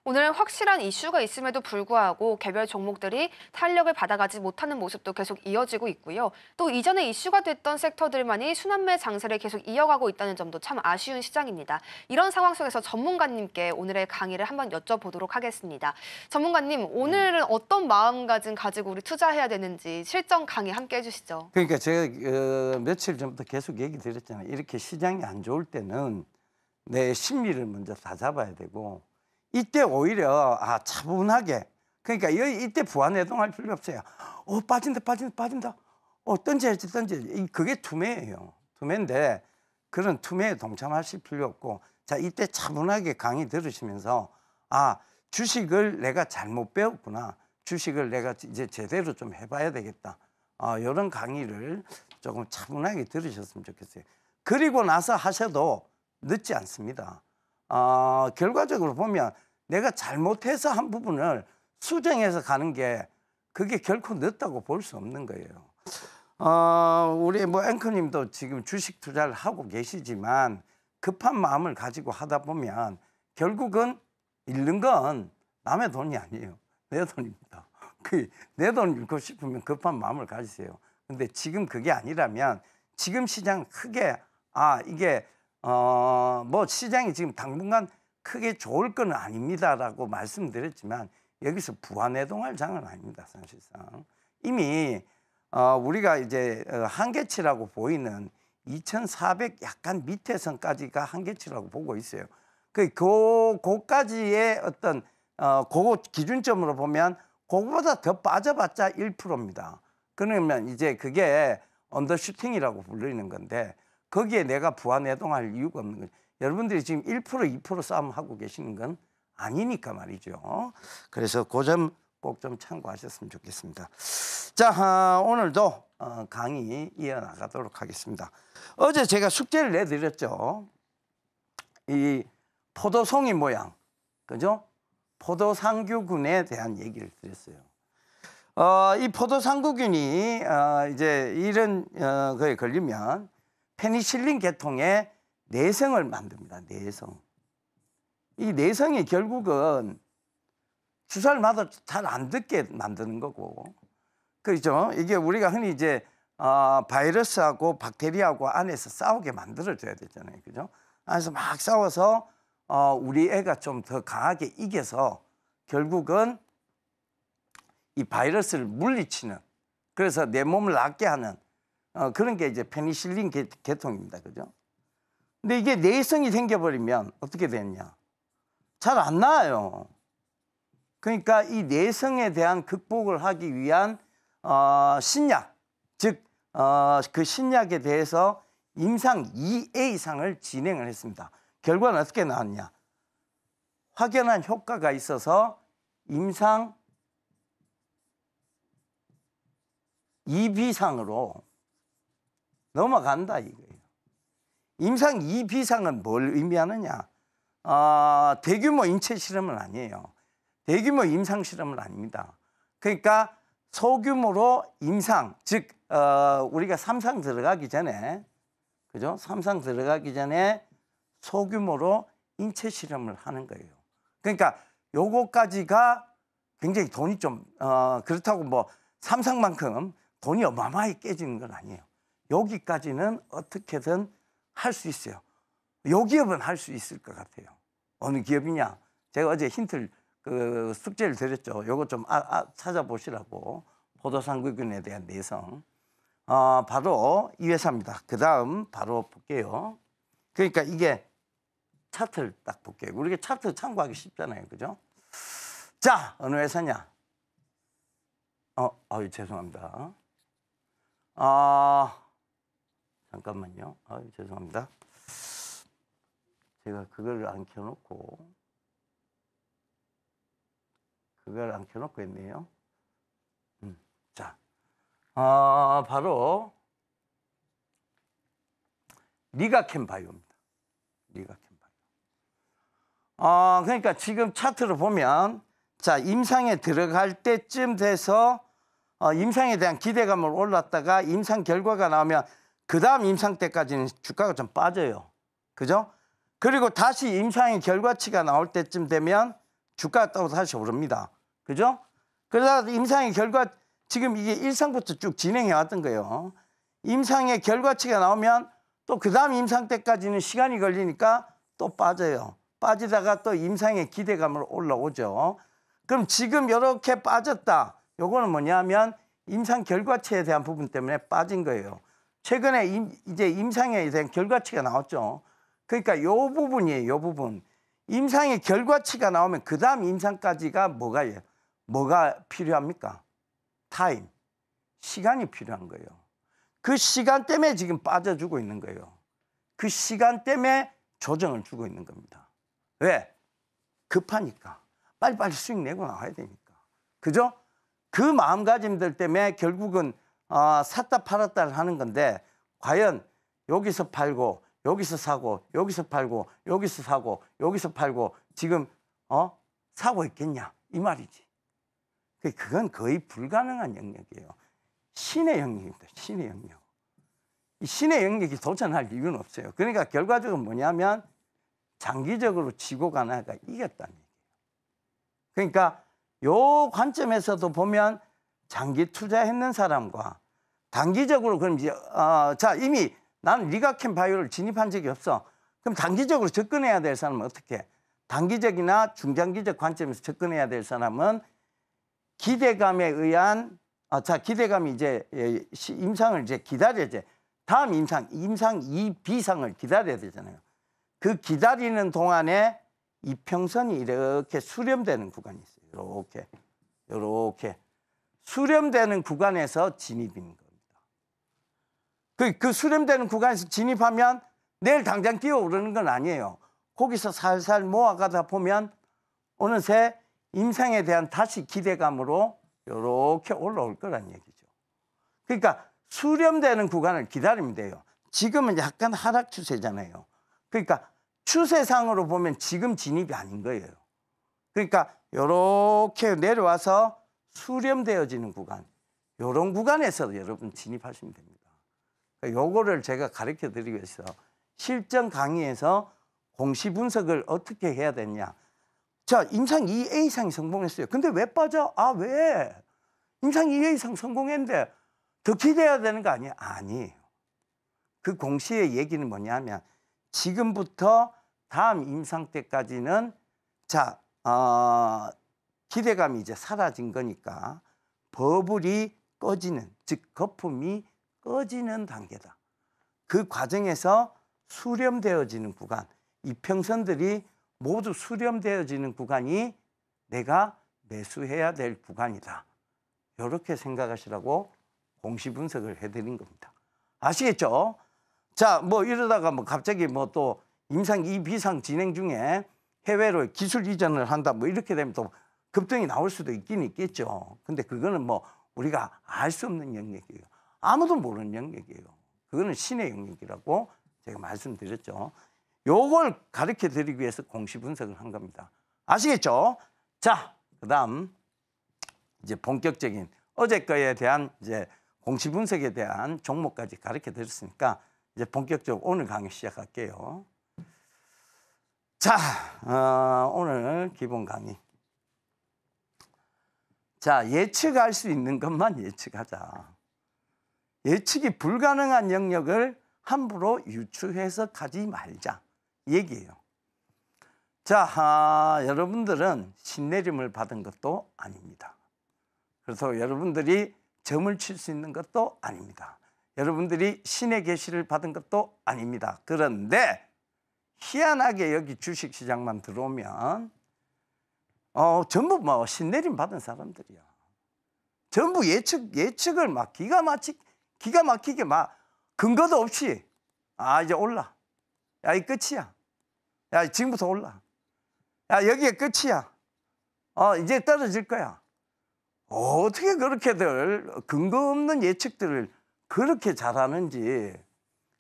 오늘 확실한 이슈가 있음에도 불구하고 개별 종목들이 탄력을 받아가지 못하는 모습도 계속 이어지고 있고요. 또 이전에 이슈가 됐던 섹터들만이 순환매 장세를 계속 이어가고 있다는 점도 참 아쉬운 시장입니다. 이런 상황 속에서 전문가님께 오늘의 강의를 한번 여쭤보도록 하겠습니다. 전문가님, 오늘은 어떤 마음가짐 가지고 우리 투자해야 되는지 실전 강의 함께 해주시죠. 그러니까 제가 며칠 전부터 계속 얘기 드렸잖아요. 이렇게 시장이 안 좋을 때는 내 심리를 먼저 다 잡아야 되고 이때 오히려 차분하게 그러니까 이때 부안해동할 필요 없어요. 빠진다. 던져야지. 그게 투매예요. 투매인데 그런 투매에 동참하실 필요 없고 자 이때 차분하게 강의 들으시면서 주식을 내가 잘못 배웠구나. 주식을 내가 이제 제대로 좀 해봐야 되겠다. 이런 강의를 조금 차분하게 들으셨으면 좋겠어요. 그리고 나서 하셔도 늦지 않습니다. 결과적으로 보면 내가 잘못해서 한 부분을 수정해서 가는 게 그게 결코 늦다고 볼 수 없는 거예요. 우리 앵커님도 지금 주식 투자를 하고 계시지만 급한 마음을 가지고 하다 보면 결국은 잃는 건 남의 돈이 아니에요. 내 돈입니다. 내 돈 잃고 싶으면 급한 마음을 가지세요. 근데 지금 그게 아니라면 지금 시장 크게 이게 시장이 지금 당분간 크게 좋을 건 아닙니다라고 말씀드렸지만 여기서 부안해동할 장은 아닙니다. 사실상 이미 우리가 이제 한계치라고 보이는 2,400 약간 밑에 선까지가 한계치라고 보고 있어요. 그까지의 어떤 그거 기준점으로 보면 그거보다 더 빠져봤자 1%입니다. 그러면 이제 그게 언더슈팅이라고 불리는 건데 거기에 내가 부안해동할 이유가 없는 거죠. 여러분들이 지금 1%, 2% 싸움하고 계시는 건 아니니까 말이죠. 그래서 그 점 꼭 좀 참고하셨으면 좋겠습니다. 자, 오늘도 강의 이어나가도록 하겠습니다. 어제 제가 숙제를 내드렸죠. 이 포도송이 모양, 그죠? 포도상구균에 대한 얘기를 드렸어요. 이 포도상구균이 이제 이런 거에 걸리면 페니실린 계통의 내성을 만듭니다. 내성. 이 내성이 결국은 주사를 맞아 잘 안 듣게 만드는 거고, 그렇죠? 이게 우리가 흔히 이제 바이러스하고 박테리아하고 안에서 싸우게 만들어줘야 되잖아요, 그죠? 안에서 막 싸워서 우리 애가 좀 더 강하게 이겨서 결국은 이 바이러스를 물리치는, 그래서 내 몸을 낫게 하는 그런 게 이제 페니실린 계통입니다, 그죠? 근데 이게 내성이 생겨버리면 어떻게 되느냐? 잘 안 나아요. 그러니까 이 내성에 대한 극복을 하기 위한 신약, 즉 그 신약에 대해서 임상 2A 이상을 진행을 했습니다. 결과는 어떻게 나왔냐? 확연한 효과가 있어서 임상 2B상으로 넘어간다 이거예요. 임상 2B상은 뭘 의미하느냐? 대규모 인체 실험은 아니에요. 대규모 임상 실험은 아닙니다. 그러니까 소규모로 임상, 즉 우리가 3상 들어가기 전에, 그죠? 3상 들어가기 전에 소규모로 인체 실험을 하는 거예요. 그러니까 요거까지가 굉장히 돈이 좀 그렇다고 뭐 3상만큼 돈이 어마어마하게 깨지는 건 아니에요. 여기까지는 어떻게든 할 수 있어요. 요 기업은 할 수 있을 것 같아요. 어느 기업이냐? 제가 어제 힌트를 숙제를 드렸죠. 요거 좀 찾아보시라고. 포도상구균에 대한 내성. 바로 이 회사입니다. 그 다음 바로 볼게요. 그러니까 이게 차트를 딱 볼게요. 우리가 차트 참고하기 쉽잖아요, 그죠? 자, 어느 회사냐? 죄송합니다. 잠깐만요. 죄송합니다. 제가 그걸 안 켜놓고 있네요. 자, 바로 리가캠바이오입니다. 리가캠바이오. 그러니까 지금 차트를 보면 자, 임상에 들어갈 때쯤 돼서 임상에 대한 기대감을 올랐다가 임상 결과가 나오면 그 다음 임상 때까지는 주가가 좀 빠져요. 그죠? 그리고 다시 임상의 결과치가 나올 때쯤 되면 주가가 또 다시 오릅니다. 그죠? 그러다 임상의 결과 지금 이게 일상부터 쭉 진행해 왔던 거예요. 임상의 결과치가 나오면 또 그 다음 임상 때까지는 시간이 걸리니까 또 빠져요. 빠지다가 또 임상의 기대감으로 올라오죠. 그럼 지금 이렇게 빠졌다. 요거는 뭐냐면 임상 결과치에 대한 부분 때문에 빠진 거예요. 최근에 이제 임상에 대한 결과치가 나왔죠. 그러니까 요 부분이에요. 요 부분. 임상의 결과치가 나오면 그 다음 임상까지가 뭐가 필요합니까? 타임. 시간이 필요한 거예요. 그 시간 때문에 지금 빠져주고 있는 거예요. 그 시간 때문에 조정을 주고 있는 겁니다. 왜? 급하니까. 빨리빨리 수익 내고 나와야 되니까. 그죠? 그 마음가짐들 때문에 결국은 샀다 팔았다를 하는 건데 과연 여기서 팔고 여기서 사고 여기서 팔고 여기서 사고 여기서 팔고 지금 사고 있겠냐 이 말이지. 그건 거의 불가능한 영역이에요. 신의 영역입니다. 신의 영역. 이 신의 영역이 도전할 이유는 없어요. 그러니까 결과적으로 뭐냐면 장기적으로 지고 가나가 이겼다는 얘기예요. 그러니까 요 관점에서도 보면 장기 투자했는 사람과 단기적으로 그럼 이제 자 이미 나는 리가캠 바이오를 진입한 적이 없어. 그럼 단기적으로 접근해야 될 사람은 어떻게 해? 단기적이나 중장기적 관점에서 접근해야 될 사람은 기대감에 의한 기대감이 이제 임상을 이제 기다려야지. 다음 임상 2B상을 기다려야 되잖아요. 그 기다리는 동안에 이평선이 이렇게 수렴되는 구간이 있어요. 이렇게 수렴되는 구간에서 진입인 겁니다. 그 수렴되는 구간에서 진입하면 내일 당장 뛰어오르는 건 아니에요. 거기서 살살 모아가다 보면 어느새 임상에 대한 다시 기대감으로 이렇게 올라올 거란 얘기죠. 그러니까 수렴되는 구간을 기다리면 돼요. 지금은 약간 하락 추세잖아요. 그러니까 추세상으로 보면 지금 진입이 아닌 거예요. 그러니까 이렇게 내려와서 수렴되어지는 구간, 이런 구간에서 여러분 진입하시면 됩니다. 요거를 제가 가르쳐 드리기 위해서 실전 강의에서 공시 분석을 어떻게 해야 되냐. 자, 임상 2A상이 성공했어요. 근데 왜 빠져? 왜? 임상 2A상 성공했는데 더 기대해야 되는 거 아니에요? 아니에요. 그 공시의 얘기는 뭐냐면 지금부터 다음 임상 때까지는 자, 기대감이 이제 사라진 거니까 버블이 꺼지는, 즉 거품이 꺼지는 단계다. 그 과정에서 수렴되어지는 구간, 이평선들이 모두 수렴되어지는 구간이 내가 매수해야 될 구간이다. 이렇게 생각하시라고 공시 분석을 해드린 겁니다. 아시겠죠? 자, 뭐 이러다가 뭐 갑자기 뭐 또 임상 2B상 진행 중에 해외로 기술 이전을 한다 뭐 이렇게 되면 또 급등이 나올 수도 있긴 있겠죠. 근데 그거는 뭐 우리가 알 수 없는 영역이에요. 아무도 모르는 영역이에요. 그거는 신의 영역이라고 제가 말씀드렸죠. 요걸 가르쳐 드리기 위해서 공시 분석을 한 겁니다. 아시겠죠? 자, 그다음 이제 본격적인 어제 거에 대한 이제 공시 분석에 대한 종목까지 가르쳐 드렸으니까 이제 본격적으로 오늘 강의 시작할게요. 자, 오늘 기본 강의. 자, 예측할 수 있는 것만 예측하자. 예측이 불가능한 영역을 함부로 유추해서 가지 말자. 이 얘기예요. 자, 여러분들은 신내림을 받은 것도 아닙니다. 그래서 여러분들이 점을 칠 수 있는 것도 아닙니다. 여러분들이 신의 계시를 받은 것도 아닙니다. 그런데 희한하게 여기 주식시장만 들어오면 전부 뭐 신내림 받은 사람들이야. 전부 예측을 막 기가 막히게 막 근거도 없이 이제 올라. 야, 이 끝이야. 야, 지금부터 올라. 야, 여기가 끝이야. 이제 떨어질 거야. 어떻게 그렇게들 근거 없는 예측들을 그렇게 잘하는지.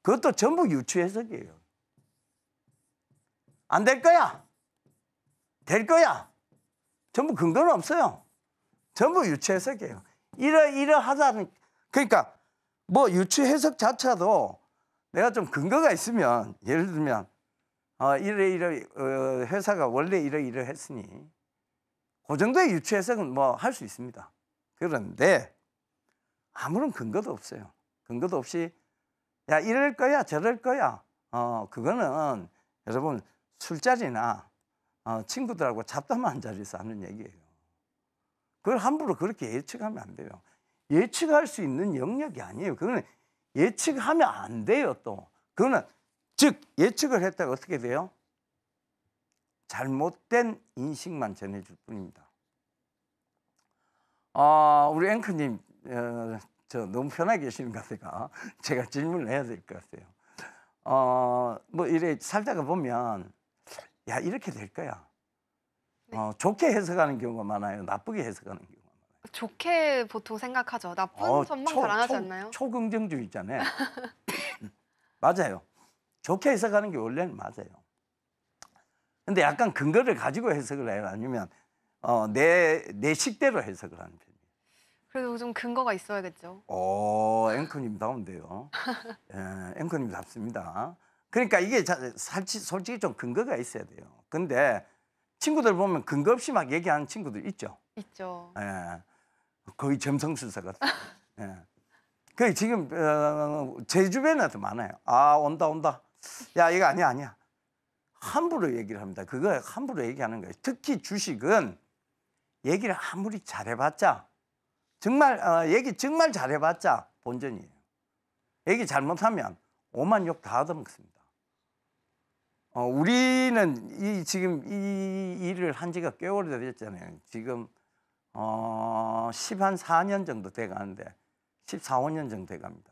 그것도 전부 유추 해석이에요. 안 될 거야. 될 거야. 전부 근거는 없어요. 전부 유추 해석이에요. 이러하다는, 그러니까 뭐 유추 해석 자체도 내가 좀 근거가 있으면, 예를 들면 회사가 원래 이러했으니 그 정도의 유추 해석은 뭐 할 수 있습니다. 그런데 아무런 근거도 없어요. 근거도 없이 야 이럴 거야 저럴 거야. 그거는 여러분 술자리나 친구들하고 잡담한 자리에서 하는 얘기예요. 그걸 함부로 그렇게 예측하면 안 돼요. 예측할 수 있는 영역이 아니에요. 그거는 예측하면 안 돼요. 또 그거는 즉 예측을 했다가 어떻게 돼요? 잘못된 인식만 전해줄 뿐입니다. 우리 앵커님 저 너무 편하게 계시는 것 같아요. 제가 질문을 해야 될 것 같아요. 뭐 이래 살다가 보면 야 이렇게 될 거야. 좋게 해석하는 경우가 많아요. 나쁘게 해석하는 경우가 많아요. 좋게 보통 생각하죠. 나쁜 전망 잘 안 하지 않나요? 초긍정주의잖아요. 맞아요. 좋게 해석하는 게 원래는 맞아요. 근데 약간 근거를 가지고 해석을 해요. 아니면 내 식대로 해석을 하는 편이에요. 그래도 좀 근거가 있어야겠죠. 앵커님 다운데요. 예, 앵커님 답습니다. 그러니까 이게 솔직히 좀 근거가 있어야 돼요. 근데 친구들 보면 근거 없이 막 얘기하는 친구들 있죠. 있죠. 예, 거의 점성술사 같은. 예. 그 지금 제 주변에도 많아요. 온다. 야 이거 아니야. 함부로 얘기를 합니다. 그거 함부로 얘기하는 거예요. 특히 주식은 얘기를 아무리 잘해봤자 정말 얘기 정말 잘해봤자 본전이에요. 얘기 잘못하면 오만 욕 다 얻어먹습니다. 우리는 지금 이 일을 한 지가 꽤 오래됐잖아요. 지금 14년 정도 돼가는데 14, 15년 정도 돼갑니다.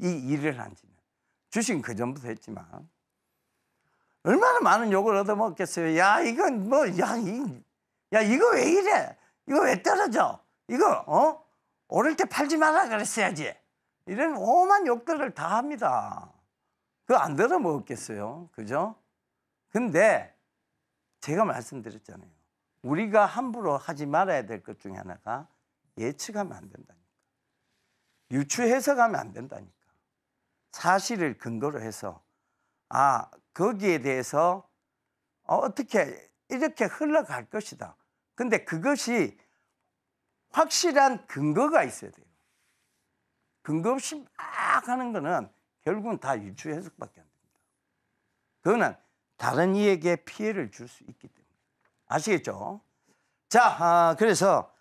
이 일을 한 지는. 주식은 그전부터 했지만 얼마나 많은 욕을 얻어먹겠어요. 야 이건 뭐 야 이거 왜 이래? 이거 왜 떨어져? 이거 오를 때 팔지 마라 그랬어야지. 이런 오만 욕들을 다 합니다. 그거 안 들어 먹었겠어요. 그죠? 근데 제가 말씀드렸잖아요. 우리가 함부로 하지 말아야 될 것 중에 하나가 예측하면 안 된다니까. 유추 해석하면 안 된다니까. 사실을 근거로 해서 거기에 대해서 어떻게 이렇게 흘러갈 것이다. 근데 그것이 확실한 근거가 있어야 돼요. 근거 없이 막 하는 거는 결국은 다 유추 해석밖에 안 됩니다. 그거는 다른 이에게 피해를 줄 수 있기 때문에. 아시겠죠? 자, 그래서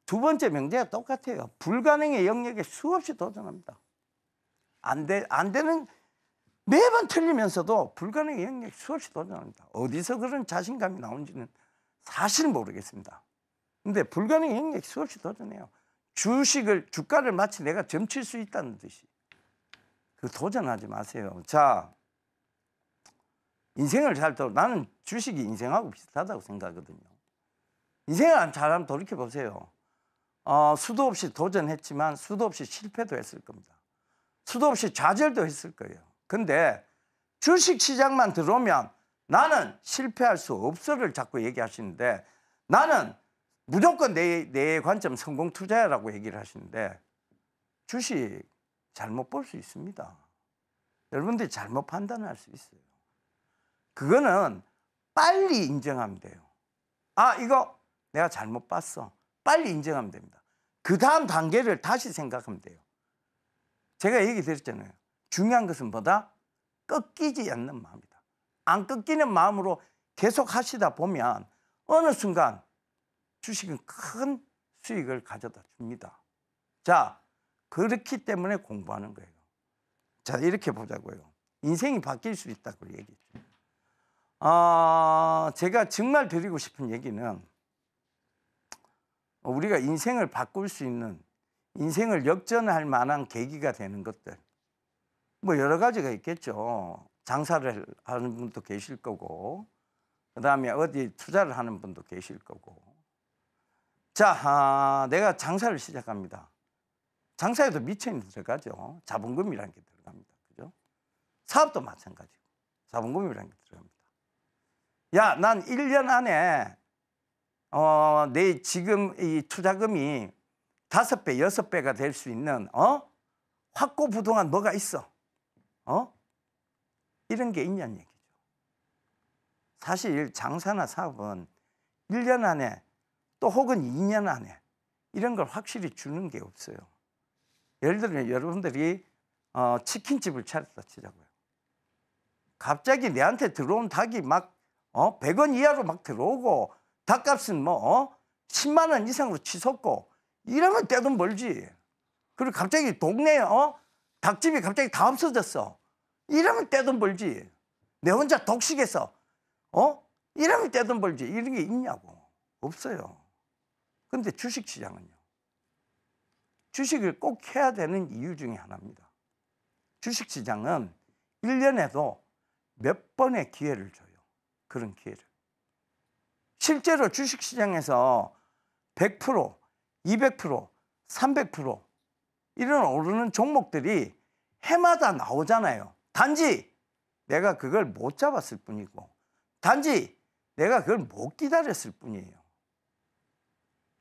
두 번째 명제가 똑같아요. 불가능의 영역에 수없이 도전합니다. 안 되는 매번 틀리면서도 불가능의 영역에 수없이 도전합니다. 어디서 그런 자신감이 나온지는 사실 모르겠습니다. 근데 불가능의 영역에 수없이 도전해요. 주가를 마치 내가 점칠 수 있다는 듯이. 도전하지 마세요. 자, 인생을 나는 주식이 인생하고 비슷하다고 생각하거든요. 인생을 잘하면 돌이켜보세요. 수도 없이 도전했지만 수도 없이 실패도 했을 겁니다. 수도 없이 좌절도 했을 거예요. 근데 주식 시장만 들어오면 나는 실패할 수 없어를 자꾸 얘기하시는데 나는 무조건 내 관점 성공 투자야라고 얘기를 하시는데 주식 잘못 볼 수 있습니다. 여러분들이 잘못 판단할 수 있어요. 그거는 빨리 인정하면 돼요. 이거 내가 잘못 봤어. 빨리 인정하면 됩니다. 그 다음 단계를 다시 생각하면 돼요. 제가 얘기 드렸잖아요. 중요한 것은 뭐다? 꺾이지 않는 마음이다. 안 꺾이는 마음으로 계속 하시다 보면 어느 순간 주식은 큰 수익을 가져다 줍니다. 자, 그렇기 때문에 공부하는 거예요. 자, 이렇게 보자고요. 인생이 바뀔 수 있다고 얘기했죠. 제가 정말 드리고 싶은 얘기는 우리가 인생을 바꿀 수 있는, 인생을 역전할 만한 계기가 되는 것들, 뭐 여러 가지가 있겠죠. 장사를 하는 분도 계실 거고, 그 다음에 어디 투자를 하는 분도 계실 거고. 자, 내가 장사를 시작합니다. 장사에도 미천이 들어가죠. 자본금이라는 게 들어갑니다. 그죠? 사업도 마찬가지고 자본금이라는 게 들어갑니다. 야, 난 1년 안에 내 지금 이 투자금이 5배, 6배가 될 수 있는 확고부동한 뭐가 있어? 이런 게 있냐는 얘기죠. 사실 장사나 사업은 1년 안에 또 혹은 2년 안에 이런 걸 확실히 주는 게 없어요. 예를 들면 여러분들이 치킨집을 차렸다 치자고요. 갑자기 내한테 들어온 닭이 막 100원 이하로 막 들어오고 닭값은 뭐 10만 원 이상으로 치솟고 이러면 떼돈 벌지. 그리고 갑자기 동네에 닭집이 갑자기 다 없어졌어. 이러면 떼돈 벌지. 내 혼자 독식해서 이러면 떼돈 벌지. 이런 게 있냐고. 없어요. 근데 주식시장은요. 주식을 꼭 해야 되는 이유 중에 하나입니다. 주식시장은 1년에도 몇 번의 기회를 줘요. 그런 기회를. 실제로 주식시장에서 100%, 200%, 300% 이런 오르는 종목들이 해마다 나오잖아요. 단지 내가 그걸 못 잡았을 뿐이고, 단지 내가 그걸 못 기다렸을 뿐이에요.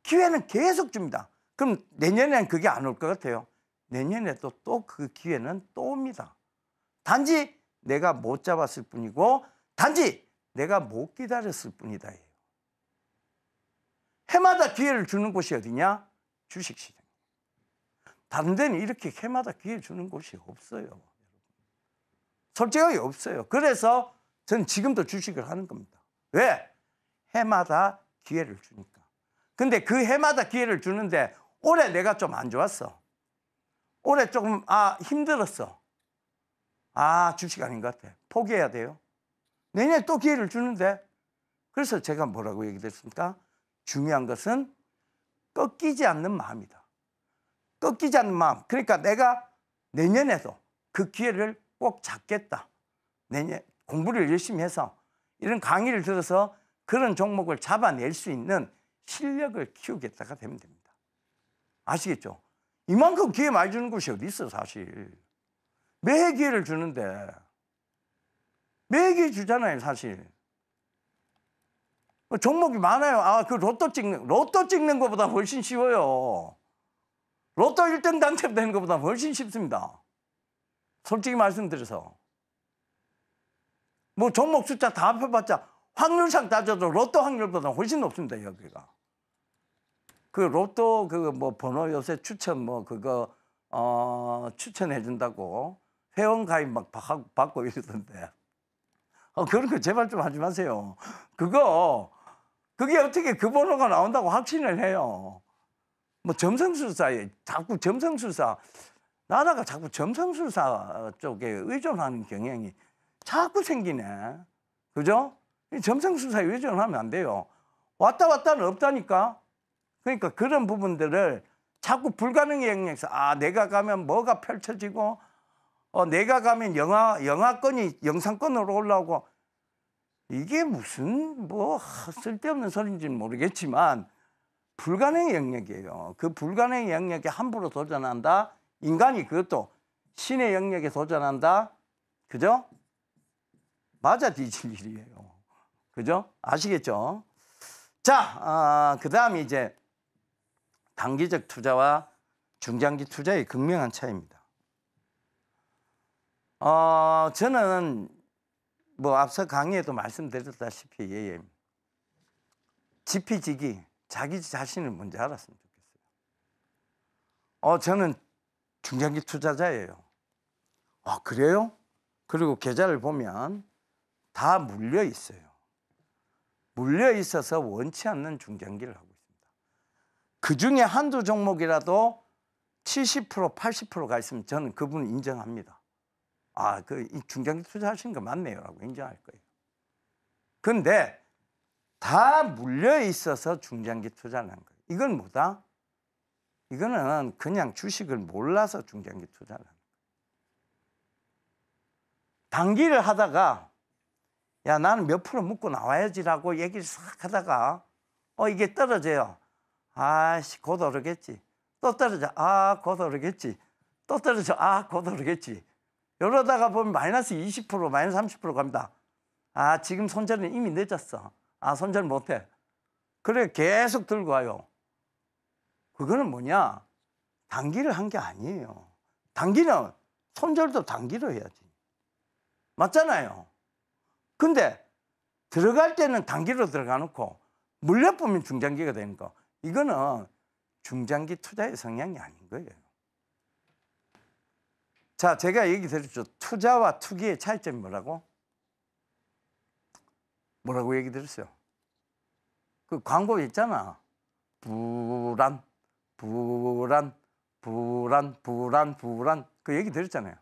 기회는 계속 줍니다. 그럼 내년에는 그게 안 올 것 같아요. 내년에도 또 그 기회는 또 옵니다. 단지 내가 못 잡았을 뿐이고, 단지 내가 못 기다렸을 뿐이다. 해마다 기회를 주는 곳이 어디냐? 주식시장. 다른 데는 이렇게 해마다 기회 주는 곳이 없어요. 솔직하게 없어요. 그래서 저는 지금도 주식을 하는 겁니다. 왜? 해마다 기회를 주니까. 근데 그 해마다 기회를 주는데 올해 내가 좀 안 좋았어. 올해 조금 힘들었어. 주식 아닌 것 같아. 포기해야 돼요. 내년에 또 기회를 주는데. 그래서 제가 뭐라고 얘기했습니까? 중요한 것은 꺾이지 않는 마음이다. 꺾이지 않는 마음. 그러니까 내가 내년에도 그 기회를 꼭 잡겠다. 내년 공부를 열심히 해서 이런 강의를 들어서 그런 종목을 잡아낼 수 있는 실력을 키우겠다가 되면 됩니다. 아시겠죠? 이만큼 기회 많이 주는 곳이 어디 있어 사실. 매해 기회를 주는데 매해 기회 주잖아요 사실. 종목이 많아요. 그 로또 찍는 것보다 훨씬 쉬워요. 로또 1등 당첨되는 것보다 훨씬 쉽습니다. 솔직히 말씀드려서. 뭐 종목 숫자 다 합해봤자 확률상 따져도 로또 확률보다 훨씬 높습니다, 여기가. 그 로또 뭐 번호 요새 추천 그거 추천해 준다고 회원 가입 막 받고 이러던데. 그런 거 제발 좀 하지 마세요. 그게 어떻게 그 번호가 나온다고 확신을 해요. 뭐 점성술사에 자꾸 점성술사, 나라가 자꾸 점성술사 쪽에 의존하는 경향이 자꾸 생기네. 그죠? 점성술사에 의존하면 안 돼요. 왔다는 없다니까. 그러니까 그런 부분들을 자꾸 불가능의 영역에서 내가 가면 뭐가 펼쳐지고 내가 가면 영화권이 영상권으로 올라오고 이게 무슨 쓸데없는 소리인지는 모르겠지만 불가능의 영역이에요. 그 불가능의 영역에 함부로 도전한다. 인간이 그것도 신의 영역에 도전한다. 그죠? 맞아 뒤질 일이에요. 그죠? 아시겠죠? 자, 그 다음에 이제 단기적 투자와 중장기 투자의 극명한 차이입니다. 저는 앞서 강의에도 말씀드렸다시피 지피지기, 자기 자신을 먼저 알았으면 좋겠어요. 저는 중장기 투자자예요. 그래요? 그리고 계좌를 보면 다 물려 있어요. 물려 있어서 원치 않는 중장기를 하고 있습니다. 그 중에 한두 종목이라도 70%, 80%가 있으면 저는 그분 인정합니다. 이 중장기 투자하시는 거 맞네요 라고 인정할 거예요. 근데 다 물려 있어서 중장기 투자를 하는 거예요. 이건 뭐다? 이거는 그냥 주식을 몰라서 중장기 투자를 하는 거예요. 단기를 하다가 나는 몇 프로 묶고 나와야지라고 얘기를 싹 하다가 이게 떨어져요. 곧 오르겠지. 또 떨어져. 곧 오르겠지. 또 떨어져. 곧 오르겠지. 이러다가 보면 마이너스 20%, 마이너스 30% 갑니다. 지금 손절은 이미 늦었어. 손절 못해. 그래 계속 들고 와요. 그거는 뭐냐? 단기를 한 게 아니에요. 단기는 손절도 단기로 해야지. 맞잖아요. 근데 들어갈 때는 단기로 들어가 놓고 물려보면 중장기가 되는 거. 이거는 중장기 투자의 성향이 아닌 거예요. 자, 제가 얘기 드렸죠. 투자와 투기의 차이점이 뭐라고? 뭐라고 얘기 드렸어요? 그 광고 있잖아. 불안, 불안, 불안, 불안, 불안. 그 얘기 드렸잖아요.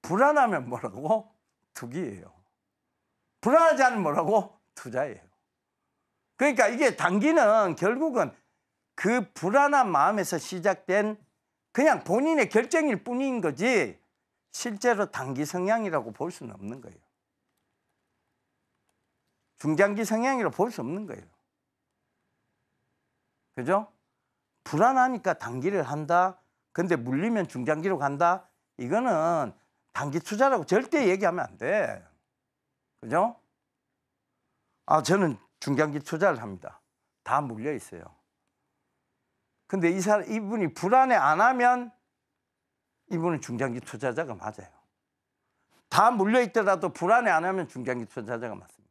불안하면 뭐라고? 투기예요. 불안하지 않으면 뭐라고? 투자예요. 그러니까 이게 단기는 결국은 그 불안한 마음에서 시작된 그냥 본인의 결정일 뿐인 거지 실제로 단기 성향이라고 볼 수는 없는 거예요. 중장기 성향이라고 볼 수 없는 거예요. 그죠? 불안하니까 단기를 한다. 근데 물리면 중장기로 간다. 이거는 단기 투자라고 절대 얘기하면 안 돼. 그죠? 아, 저는 중장기 투자를 합니다. 다 물려 있어요. 근데 이분이 불안해 안 하면 이분은 중장기 투자자가 맞아요. 다 물려 있더라도 불안해 안 하면 중장기 투자자가 맞습니다.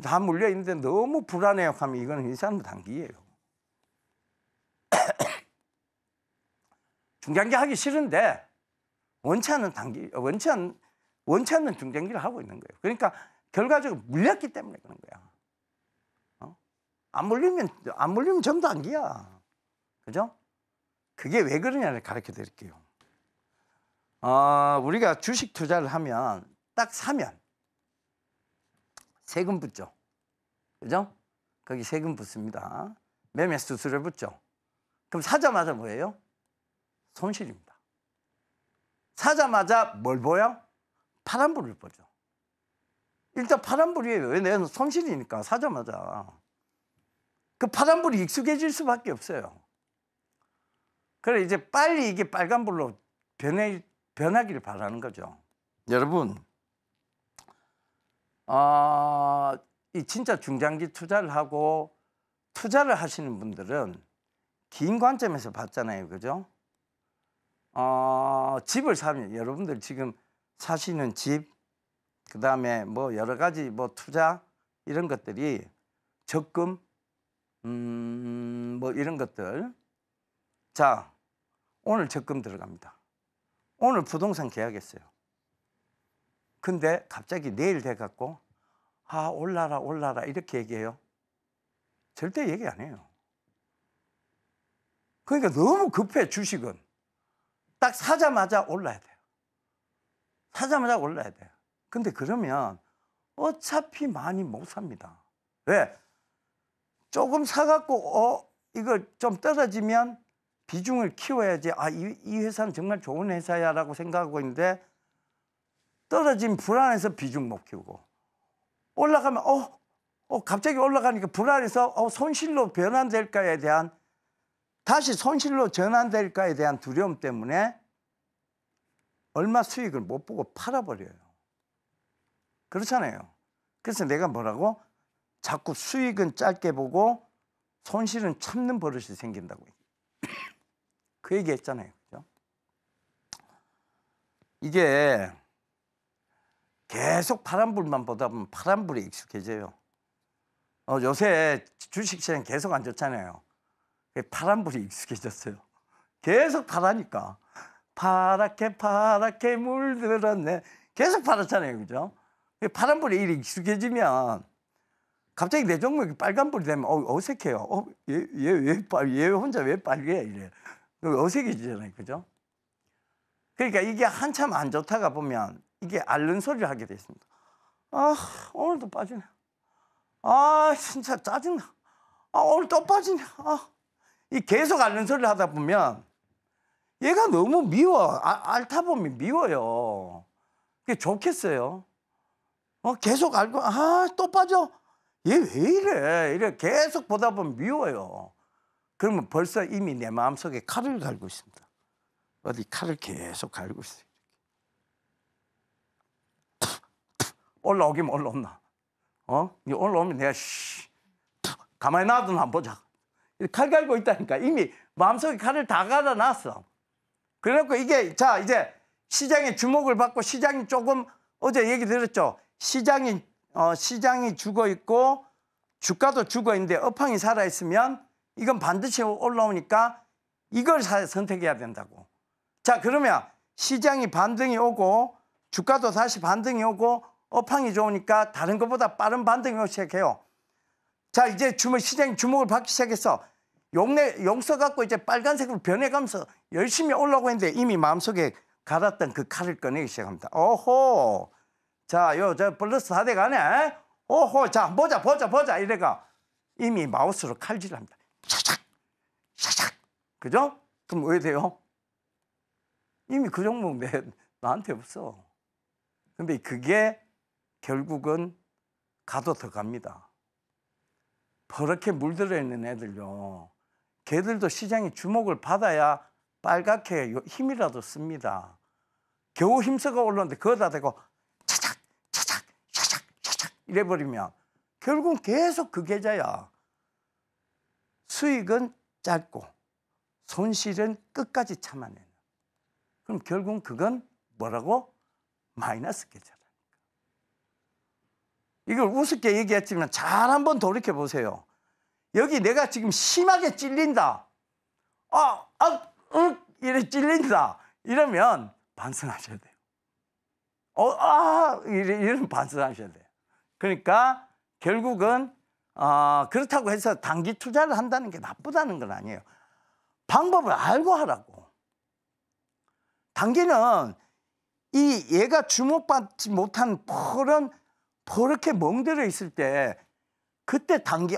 다 물려 있는데 너무 불안해요 하면 이거는 이 사람은 단기예요. 중장기 하기 싫은데 원치 않는 중장기를 하고 있는 거예요. 그러니까 결과적으로 물렸기 때문에 그런 거야. 안 물리면 전부 단기야. 그죠? 그게 왜 그러냐를 가르쳐 드릴게요. 우리가 주식 투자를 하면 딱 사면 세금 붙죠. 그죠? 거기 세금 붙습니다. 매매 수수료 붙죠. 그럼 사자마자 뭐예요? 손실입니다. 사자마자 뭘 보여? 파란불을 보죠. 일단 파란불이에요. 왜? 내가 손실이니까 사자마자. 그 파란불이 익숙해질 수밖에 없어요. 그래 이제 빨리 이게 빨간불로 변하기를 바라는 거죠. 여러분, 이 진짜 중장기 투자를 하고 투자를 하시는 분들은 긴 관점에서 봤잖아요. 그죠? 집을 사면 여러분들 지금 사시는 집, 그 다음에 뭐 여러 가지 뭐 투자 이런 것들이 적금, 뭐 이런 것들. 자, 오늘 적금 들어갑니다. 오늘 부동산 계약했어요. 근데 갑자기 내일 돼갖고 올라라 이렇게 얘기해요. 절대 얘기 안 해요. 그러니까 너무 급해. 주식은 딱 사자마자 올라야 돼요. 사자마자 올라야 돼요. 근데 그러면 어차피 많이 못 삽니다. 왜? 조금 사갖고 이거 좀 떨어지면 비중을 키워야지. 이 회사는 정말 좋은 회사야 라고 생각하고 있는데 떨어지면 불안해서 비중 못 키우고 올라가면 갑자기 올라가니까 불안해서 손실로 변환될까에 대한 다시 손실로 전환될까에 대한 두려움 때문에 얼마 수익을 못 보고 팔아버려요. 그렇잖아요. 그래서 내가 뭐라고? 자꾸 수익은 짧게 보고 손실은 참는 버릇이 생긴다고. 그 얘기 했잖아요. 그죠? 이게 계속 파란불만 보다 보면 파란불에 익숙해져요. 요새 주식시장 계속 안 좋잖아요. 파란불이 익숙해졌어요. 계속 파라니까. 파랗게 물들었네. 계속 파랗잖아요. 그죠? 파란불이 이렇게 익숙해지면 갑자기 내 종목이 빨간불이 되면 어색해요. 얘 혼자 왜 빨개? 이래. 어색해지잖아요. 그죠? 그러니까 이게 한참 안 좋다가 보면 이게 앓는 소리를 하게 돼 있습니다. 오늘도 빠지네. 진짜 짜증나. 오늘 또 빠지네. 이 계속 앓는 소리를 하다 보면 얘가 너무 미워. 앓다 보면 미워요. 그게 좋겠어요. 계속 앓고 또 빠져. 얘 왜 이래? 이래 계속 보다 보면 미워요. 그러면 벌써 이미 내 마음속에 칼을 갈고 있습니다. 어디 칼을 계속 갈고 있어요. 올라오기만 올라온나. 올라오면 내가 가만히 놔두나 한번 보자. 칼 갈고 있다니까. 이미 마음속에 칼을 다 갈아놨어. 그래갖고 이게 이제 시장에 주목을 받고 시장이 조금 어제 얘기 들었죠. 시장이 죽어 있고 주가도 죽어 있는데 업황이 살아 있으면 이건 반드시 올라오니까 이걸 선택해야 된다고. 자, 그러면 시장이 반등이 오고 주가도 다시 반등이 오고 업황이 좋으니까 다른 것보다 빠른 반등이 오기 시작해요. 자, 이제 시장이 주목을 받기 시작했어. 용서 갖고 이제 빨간색으로 변해가면서 열심히 올라오고 있는데 이미 마음속에 갈았던 그 칼을 꺼내기 시작합니다. 오호. 자, 저 플러스 4대 가네. 오호. 자, 보자. 이래가 이미 마우스로 칼질합니다. 샤샥. 그죠? 그럼 왜 돼요? 이미 그 종목 나한테 없어. 근데 그게 결국은 가도 더 갑니다. 버렇게 물들어 있는 애들요. 걔들도 시장이 주목을 받아야 빨갛게 힘이라도 씁니다. 겨우 힘써가 올랐는데 그거다 대고 차작 이래버리면 결국 계속 그 계좌야. 수익은 짧고 손실은 끝까지 참아내는. 그럼 결국은 그건 뭐라고? 마이너스 계좌라니까. 이걸 우습게 얘기했지만 잘 한번 돌이켜보세요. 여기 내가 지금 심하게 찔린다. 이래 찔린다. 이러면 반성하셔야 돼요. 이러면 반성하셔야 돼요. 그러니까 결국은 그렇다고 해서 단기 투자를 한다는 게 나쁘다는 건 아니에요. 방법을 알고 하라고. 단기는 얘가 주목받지 못한 그렇게 멍들어 있을 때 그때 단기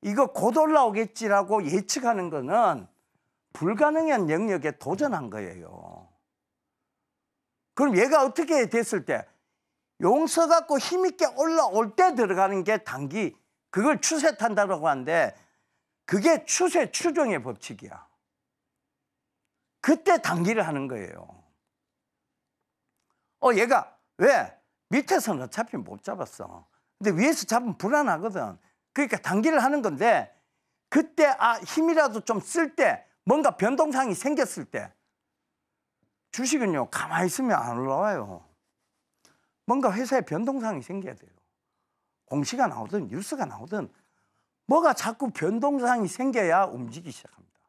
이거 곧 올라오겠지라고 예측하는 거는 불가능한 영역에 도전한 거예요. 그럼 얘가 어떻게 됐을 때 용서 갖고 힘있게 올라올 때 들어가는 게 단기, 그걸 추세 탄다라고 하는데 그게 추종의 법칙이야. 그때 단기를 하는 거예요. 얘가 왜? 밑에서는 어차피 못 잡았어. 근데 위에서 잡으면 불안하거든. 그러니까 단기를 하는 건데 그때 힘이라도 좀 쓸 때 뭔가 변동사항이 생겼을 때 주식은요 가만히 있으면 안 올라와요. 뭔가 회사에 변동사항이 생겨야 돼요. 공시가 나오든 뉴스가 나오든 뭐가 자꾸 변동사항이 생겨야 움직이기 시작합니다.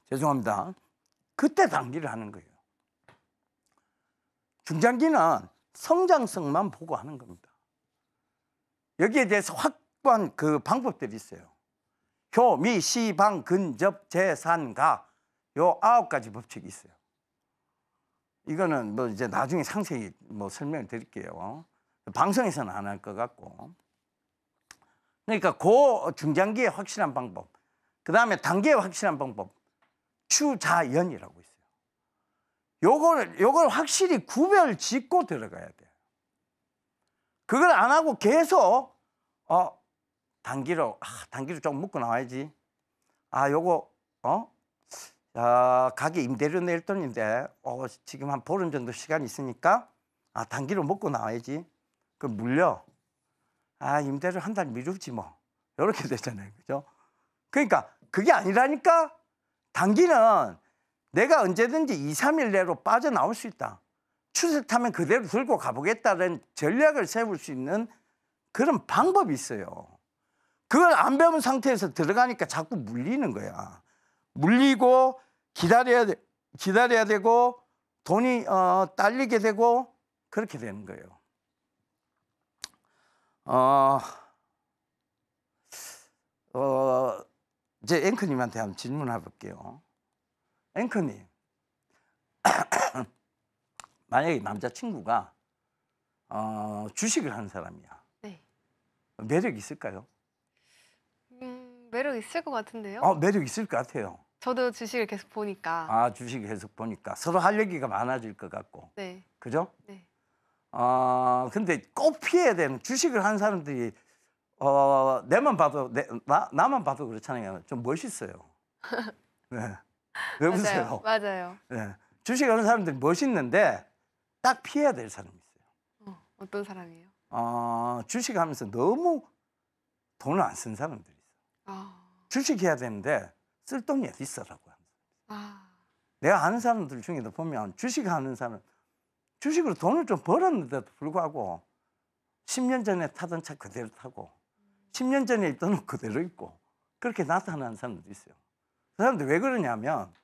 죄송합니다. 그때 단기를 하는 거예요. 중장기는 성장성만 보고 하는 겁니다. 여기에 대해서 확고한 그 방법들이 있어요. 효, 미, 시, 방, 근접, 재, 산, 가. 요 9가지 법칙이 있어요. 이거는 뭐 이제 나중에 상세히 설명을 드릴게요. 방송에서는 안 할 것 같고. 그러니까 중장기의 확실한 방법. 그 다음에 단기의 확실한 방법. 추자연이라고 있어요. 요걸 확실히 구별 짓고 들어가야 돼요. 그걸 안 하고 계속 단기로 좀 묶고 나와야지. 요거 가게 임대료 낼 돈인데 지금 한 보름 정도 시간이 있으니까 단기로 먹고 나와야지. 그럼 물려. 임대료 한 달 미루지 뭐. 이렇게 되잖아요. 그죠? 그러니까 그게 아니라니까. 단기는 내가 언제든지 2, 3일 내로 빠져나올 수 있다. 추세 타면 그대로 들고 가보겠다는 전략을 세울 수 있는 그런 방법이 있어요. 그걸 안 배운 상태에서 들어가니까 자꾸 물리는 거야. 물리고 기다려야 되고 돈이 딸리게 되고 그렇게 되는 거예요. 이제 앵커님한테 한번 질문해 볼게요. 앵커님, 만약에 남자친구가 주식을 하는 사람이야. 네. 매력 있을까요? 매력 있을 것 같은데요? 매력 있을 것 같아요. 저도 주식을 계속 보니까. 주식을 계속 보니까 서로 할 얘기가 많아질 것 같고. 네. 그죠? 네. 근데 꼭 피해야 되는 주식을 하는 사람들이 나만 봐도 그렇잖아요. 좀 멋있어요. 네. 왜 보세요? 맞아요. 네. 주식하는 사람들이 멋있는데 딱 피해야 될 사람이 있어요. 어떤 사람이에요? 주식하면서 너무 돈을 안 쓴 사람들이 있어요. 주식해야 되는데 쓸 돈이 어디 있어라고 합니다. 내가 아는 사람들 중에도 보면 주식하는 사람 주식으로 돈을 좀 벌었는데도 불구하고 10년 전에 타던 차 그대로 타고 10년 전에 있던 옷 그대로 입고 그렇게 나타나는 사람도 있어요. 그 사람들 왜 그러냐면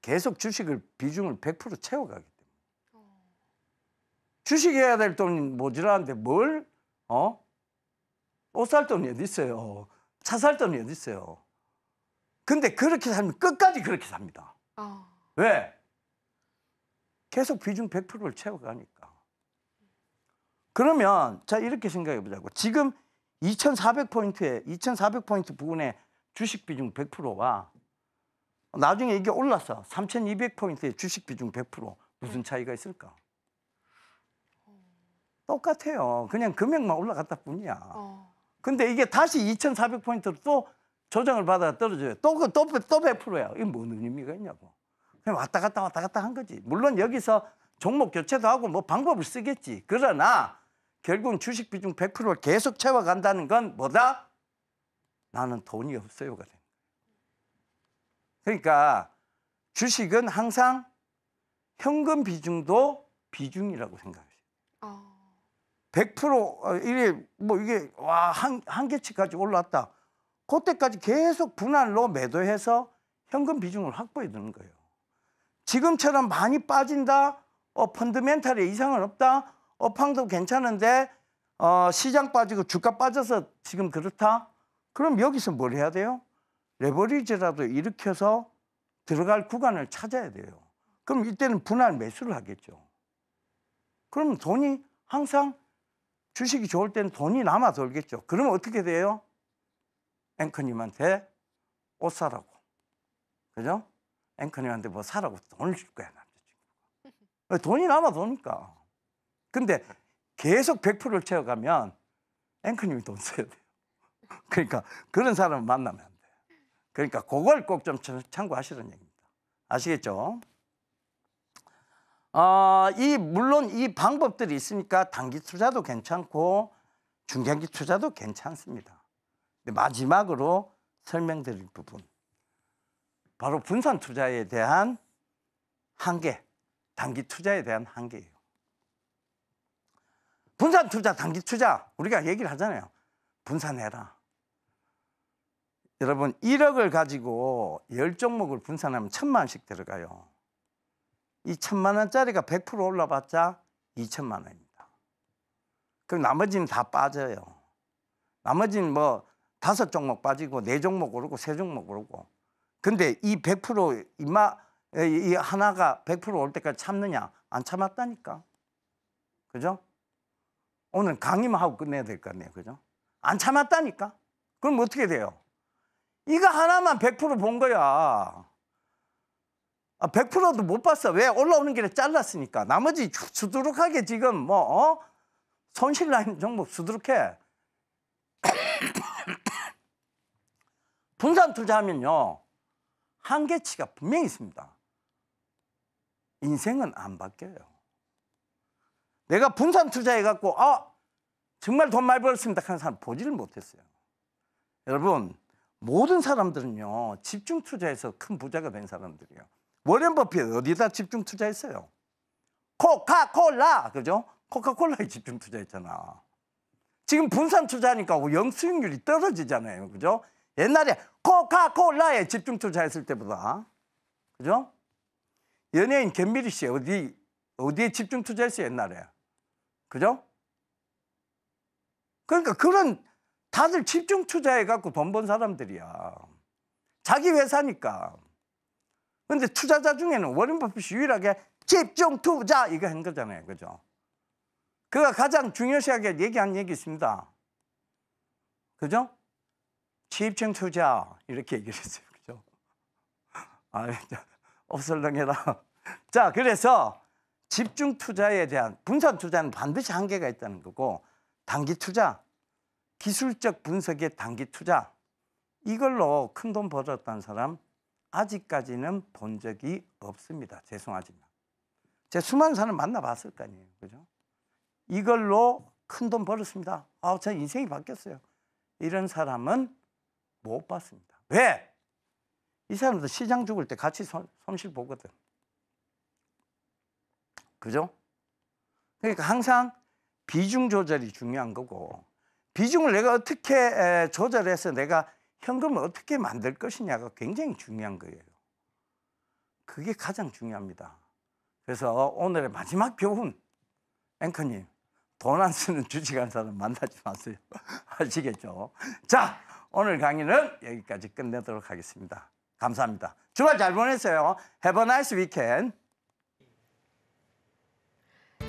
계속 주식을 비중을 100% 채워가기 때문에. 주식해야 될 돈이 모자라는데 뭘 옷 살 돈이 어디 있어요? 차 살 돈이 어디 있어요? 근데 그렇게 살면 끝까지 그렇게 삽니다. 왜? 계속 비중 100%를 채워가니까. 그러면 자 이렇게 생각해 보자고. 지금 2400포인트 부근에 주식 비중 100%와 나중에 이게 올라서 3200포인트의 주식 비중 100% 무슨 차이가 있을까? 똑같아요. 그냥 금액만 올라갔다 뿐이야. 근데 이게 다시 2400포인트로 또 조정을 받아 떨어져요. 또 100%야. 이게 뭔 의미가 있냐고. 그냥 왔다 갔다 한 거지. 물론 여기서 종목 교체도 하고 뭐 방법을 쓰겠지. 그러나 결국은 주식 비중 100%를 계속 채워간다는 건 뭐다? 나는 돈이 없어요가 돼. 그러니까 주식은 항상 현금 비중도 비중이라고 생각하세요. 100% 이게 뭐 이게 와 한계치까지 올랐다. 그때까지 계속 분할로 매도해서 현금 비중을 확보해 두는 거예요. 지금처럼 많이 빠진다. 펀드멘탈에 이상은 없다. 업황도 괜찮은데 시장 빠지고 주가 빠져서 지금 그렇다. 그럼 여기서 뭘 해야 돼요? 레버리지라도 일으켜서 들어갈 구간을 찾아야 돼요. 그럼 이때는 분할 매수를 하겠죠. 그럼 돈이 항상 주식이 좋을 때는 돈이 남아 돌겠죠. 그러면 어떻게 돼요? 앵커님한테 옷 사라고. 그죠? 앵커님한테 뭐 사라고 돈을 줄 거야, 남자친구가. 돈이 남아 도니까. 근데 계속 100%를 채워가면 앵커님이 돈 써야 돼요. 그러니까 그런 사람을 만나면 안 돼요. 그러니까 그걸 꼭 좀 참고하시는 얘기입니다. 아시겠죠? 물론 이 방법들이 있으니까 단기 투자도 괜찮고 중장기 투자도 괜찮습니다. 근데 마지막으로 설명드릴 부분. 바로 분산 투자에 대한 한계, 단기 투자에 대한 한계예요. 분산 투자, 단기 투자 우리가 얘기를 하잖아요. 분산해라. 여러분 1억을 가지고 10종목을 분산하면 1000만 원씩 들어가요. 이 1000만 원짜리가 100% 올라봤자 2000만 원입니다. 그럼 나머지는 다 빠져요. 나머지는 뭐 5종목 빠지고 4종목 오르고 3종목 오르고. 근데 이 100% 이 하나가 100% 올 때까지 참느냐? 안 참았다니까. 그죠? 오늘 강의만 하고 끝내야 될 거 아니에요. 그죠? 안 참았다니까. 그럼 어떻게 돼요? 이거 하나만 100% 본 거야. 100%도 못 봤어. 왜? 올라오는 길에 잘랐으니까. 나머지 수두룩하게 지금 손실 나는 종목 수두룩해. 분산 투자하면요. 한계치가 분명히 있습니다. 인생은 안 바뀌어요. 내가 분산 투자해갖고 정말 돈 많이 벌었습니다 하는 사람 보지를 못했어요. 여러분 모든 사람들은요. 집중 투자해서 큰 부자가 된 사람들이에요. 워렌 버핏 어디다 집중 투자했어요? 코카콜라. 그죠? 코카콜라에 집중 투자했잖아. 지금 분산 투자하니까 영수익률이 떨어지잖아요. 그죠? 옛날에 코카콜라에 집중 투자했을 때보다. 그죠? 연예인 견미리 씨 어디에 집중 투자했어요, 옛날에? 그죠? 그러니까 그런 다들 집중 투자해갖고 돈 번 사람들이야. 자기 회사니까. 근데 투자자 중에는 워렌 버핏이 유일하게 집중 투자 이거 한 거잖아요. 그죠? 그가 가장 중요시하게 얘기한 얘기 있습니다. 그죠? 집중 투자 이렇게 얘기를 했어요. 그죠? 없설렁해라. 자, 그래서 집중 투자에 대한 분산 투자는 반드시 한계가 있다는 거고 단기 투자, 기술적 분석의 단기 투자 이걸로 큰 돈 벌었다는 사람 아직까지는 본 적이 없습니다. 죄송하지만. 제가 수많은 사람 만나봤을 거 아니에요. 그죠? 이걸로 큰 돈 벌었습니다. 제 인생이 바뀌었어요. 이런 사람은 못 봤습니다. 왜? 이 사람도 시장 죽을 때 같이 손실 보거든. 그죠? 그러니까 항상 비중 조절이 중요한 거고 비중을 내가 어떻게 조절해서 내가 현금을 어떻게 만들 것이냐가 굉장히 중요한 거예요. 그게 가장 중요합니다. 그래서 오늘의 마지막 교훈, 앵커님, 돈 안 쓰는 주식하는 사람 만나지 마세요. 아시겠죠? 자, 오늘 강의는 여기까지 끝내도록 하겠습니다. 감사합니다. 주말 잘 보내세요. Have a nice weekend.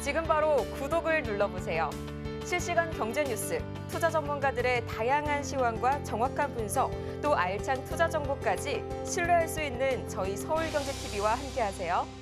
지금 바로 구독을 눌러보세요. 실시간 경제 뉴스, 투자 전문가들의 다양한 시황과 정확한 분석, 또 알찬 투자 정보까지 신뢰할 수 있는 저희 서울경제TV와 함께하세요.